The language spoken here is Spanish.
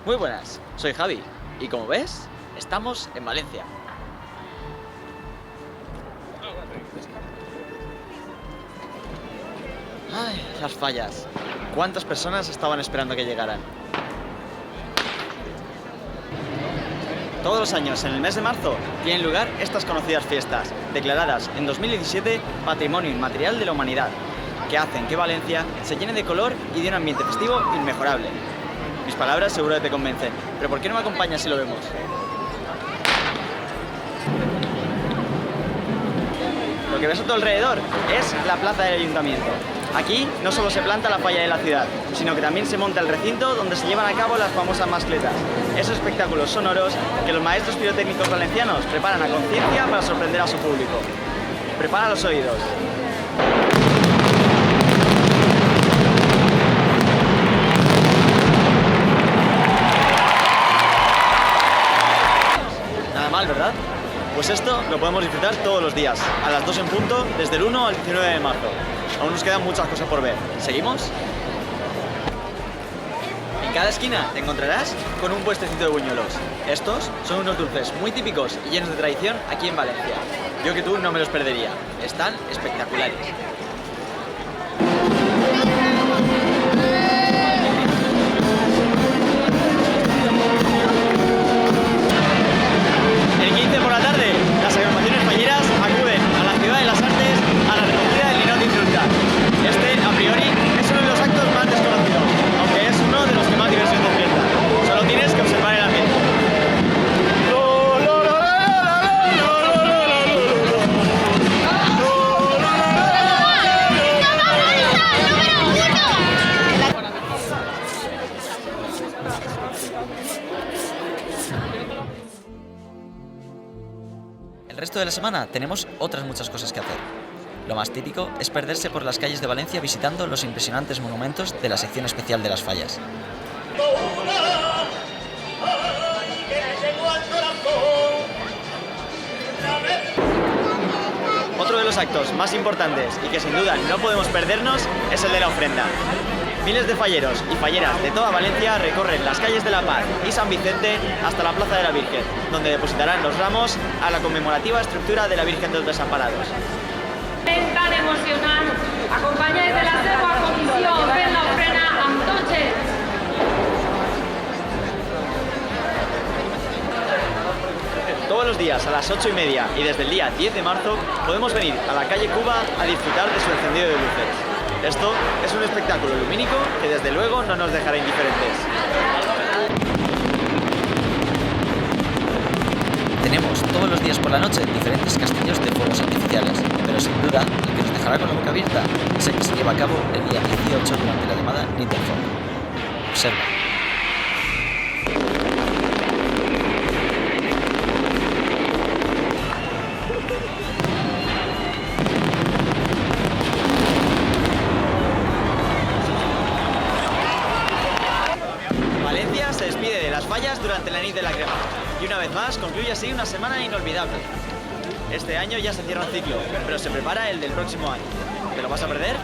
Muy buenas, soy Javi y como ves, estamos en Valencia. Ay, las fallas. ¿Cuántas personas estaban esperando que llegaran? Todos los años, en el mes de marzo, tienen lugar estas conocidas fiestas, declaradas en 2017 Patrimonio Inmaterial de la Humanidad, que hacen que Valencia se llene de color y de un ambiente festivo inmejorable. Mis palabras seguro que te convencen, pero ¿por qué no me acompañas si lo vemos? Lo que ves a tu alrededor es la plaza del ayuntamiento. Aquí no solo se planta la falla de la ciudad, sino que también se monta el recinto donde se llevan a cabo las famosas mascletas, esos espectáculos sonoros que los maestros pirotécnicos valencianos preparan a conciencia para sorprender a su público. Prepara los oídos. Nada mal, ¿verdad? Pues esto lo podemos disfrutar todos los días, a las 2 en punto, desde el 1 al 19 de marzo. Aún nos quedan muchas cosas por ver. ¿Seguimos? En cada esquina te encontrarás con un puestecito de buñuelos. Estos son unos dulces muy típicos y llenos de tradición aquí en Valencia. Yo que tú no me los perdería. Están espectaculares. El 15 por la tarde, las agrupaciones falleras acuden a la Ciudad de las Artes a la recogida del linot insultar. Este, a priori, es uno de los actos más desconocidos, aunque es uno de los que más diversión despierta. Solo tienes que observar el ambiente. El resto de la semana tenemos otras muchas cosas que hacer. Lo más típico es perderse por las calles de Valencia visitando los impresionantes monumentos de la sección especial de las fallas. Otro de los actos más importantes y que sin duda no podemos perdernos es el de la ofrenda. Miles de falleros y falleras de toda Valencia recorren las calles de La Paz y San Vicente hasta la Plaza de la Virgen, donde depositarán los ramos a la conmemorativa estructura de la Virgen de los Desamparados. És tan emocionant. Acompanyats de la seva comissió fent l'ofrena amb tots ells. Todos los días a las 8:30 y desde el día 10 de marzo podemos venir a la calle Cuba a disfrutar de su encendido de luces. Esto es un espectáculo lumínico que desde luego no nos dejará indiferentes. Tenemos todos los días por la noche diferentes castillos de fuegos artificiales, pero sin duda el que nos dejará con la boca abierta es el que se lleva a cabo el día 18 durante la llamada Ninterfog. Observa. Valencia se despide de las fallas durante la nit de la crema y una vez más concluye así una semana inolvidable. Este año ya se cierra un ciclo, pero se prepara el del próximo año. ¿Te lo vas a perder?